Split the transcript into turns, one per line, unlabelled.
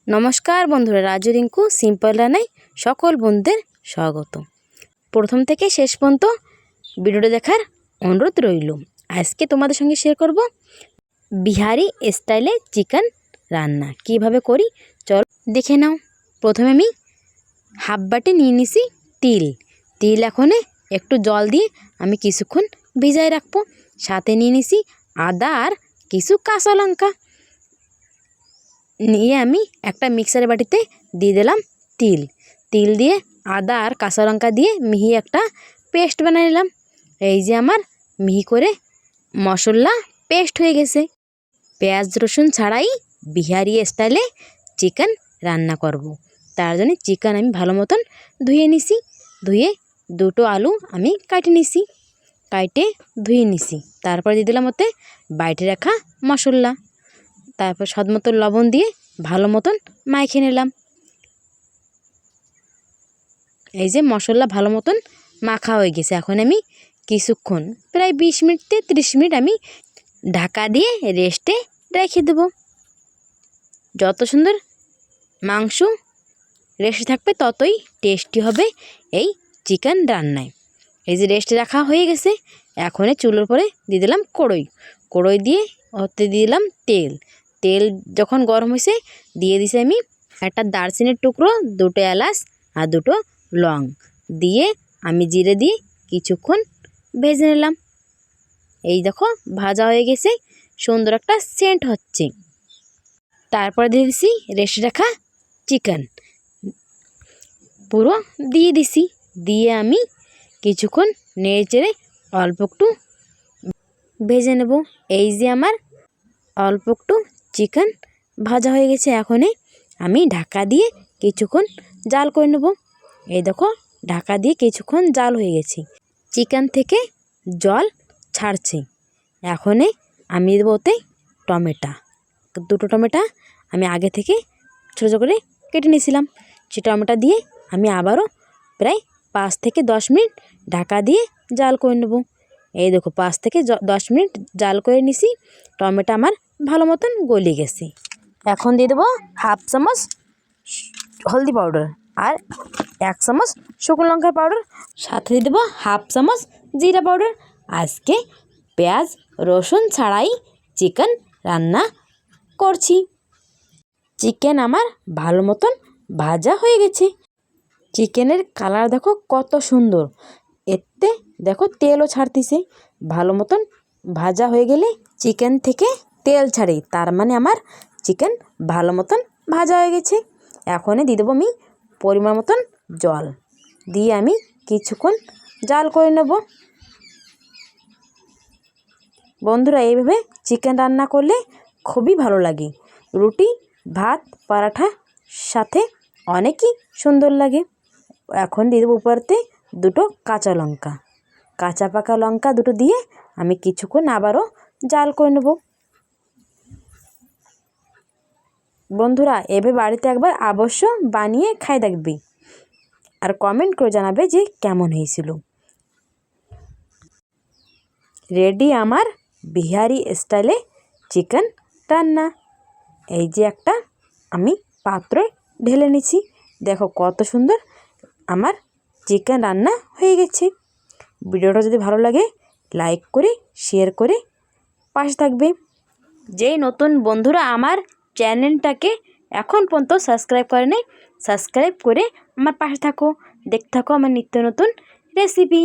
নমস্কার বন্ধুরা, রাজু রিঙ্কু সিম্পল রান্নায় সকল বন্ধুদের স্বাগত। প্রথম থেকে শেষ পর্যন্ত ভিডিওটা দেখার অনুরোধ রইল। আজকে তোমাদের সঙ্গে শেয়ার করব বিহারি স্টাইলে চিকেন রান্না কিভাবে করি, চল দেখে নাও। প্রথমে আমি হাফ বাটি নিয়ে নিছি তিল এখন একটু জল দিয়ে আমি কিছুক্ষণ ভিজায় রাখবো। সাথে নিয়ে নিছি আদা আর কিছু কাঁচা লঙ্কা নিয়ে আমি একটা মিক্সার বাটিতে দিয়ে দিলাম তিল দিয়ে আদা আর কাঁচা লঙ্কা দিয়ে মিহি একটা পেস্ট বানিয়ে নিলাম। এই যে আমার মিহি করে মশলা পেস্ট হয়ে গেছে। পেঁয়াজ রসুন ছাড়াই বিহারি স্টাইলে চিকেন রান্না করব। তার জন্য চিকেন আমি ভালো মতন ধুয়ে দুটো আলু আমি কাটে ধুয়ে নিছি। তারপর দিয়ে দিলাম ওতে বাইটে রাখা মশলা, তারপর স্বাদ মতো লবণ দিয়ে ভালো মতন মাখিয়ে নিলাম। এই যে মশলা ভালো মতন মাখা হয়ে গেছে। এখন আমি কিছুক্ষণ প্রায় 20 মিনিট থেকে 30 মিনিট আমি ঢাকা দিয়ে রেস্টে রেখে দেব। যত সুন্দর মাংস রেস্টে থাকবে ততই টেস্টি হবে এই চিকেন রান্নায়। এই যে রেস্টে রাখা হয়ে গেছে। এখন চুলোর পরে দিয়ে দিলাম কড়াই দিয়ে ওতে দিয়ে দিলাম তেল যখন গরম হয়েছে দিয়ে দিছি আমি একটা দারচিনির টুকরো, দুটো এলাচ আর দুটো লং দিয়ে আমি জিরে দিয়ে কিছুক্ষণ ভেজে নিলাম। এই দেখো ভাজা হয়ে গেছে, সুন্দর একটা সেন্ট হচ্ছে। তারপর দিয়ে দিছি রেস্টে রাখা চিকেন পুরো দিয়ে আমি কিছুক্ষণ নেড়ে চেড়ে অল্প একটু ভেজে নেব। এই যে আমার অল্প একটু চিকেন ভাজা হয়ে গেছে। এখন আমি ঢাকা দিয়ে কিছুক্ষণ জাল করে নেব। এই দেখো ঢাকা দিয়ে কিছুক্ষণ জাল হয়ে গেছে, চিকেন থেকে জল ছাড়ছে। এখন আমি দেবো ওতে দুটো টমেটো আমি আগে থেকে ছোটো ছোটো করে কেটে নিয়েছিলাম। সেই টমেটো দিয়ে আমি আবারও প্রায় 5 থেকে 10 মিনিট ঢাকা দিয়ে জাল করে নেব। এই দেখো 5 থেকে 10 মিনিট জাল করে নিছি। টমেটো আমার ভালো মতন গলে গেছে। এখন দিয়ে দেবো হাফ চামচ হলদি পাউডার আর 1 চামচ শুকনো লঙ্কার পাউডার, সাথে দিয়ে দেবো হাফ চামচ জিরা পাউডার। আজকে পেঁয়াজ রসুন ছাড়াই চিকেন রান্না করছি। চিকেন আমার ভালো মতন ভাজা হয়ে গেছে। চিকেনের কালার দেখো কত সুন্দর, এতে দেখো তেলও ছাড়তিছে। ভালো মতন ভাজা হয়ে গেলে চিকেন থেকে তেল ছাড়ে, তার মানে আমার চিকেন ভালো মতন ভাজা হয়ে গেছে। এখন দিয়ে দেবো আমি পরিমাণ মতন জল দিয়ে আমি কিছুক্ষণ জাল করে নেব। বন্ধুরা, এইভাবে চিকেন রান্না করলে খুবই ভালো লাগে। রুটি, ভাত, পরাঠা সাথে অনেকই সুন্দর লাগে। এখন দিয়ে দেবো উপরতে দুটো কাঁচা পাকা লঙ্কা দুটো দিয়ে আমি কিছুক্ষণ আবারও জাল করে নেব। বন্ধুরা, এভাবে বাড়িতে একবার অবশ্য বানিয়ে খাই দেখবে আর কমেন্ট করে জানাবে যে কেমন হয়েছিল। রেডি আমার বিহারি স্টাইলে চিকেন রান্না। এই যে একটা আমি পাত্রে ঢেলে নিচ্ছি। দেখো কত সুন্দর আমার চিকেন রান্না হয়ে গেছে। ভিডিওটা যদি ভালো লাগে লাইক করে শেয়ার করে পাশে থাকবে। যেই নতুন বন্ধুরা আমার চ্যানেলটাকে এখন পর্যন্ত সাবস্ক্রাইব করে নেই, সাবস্ক্রাইব করে আমার পাশে থাকো, দেখতে থাকো আমার নিত্য নতুন রেসিপি।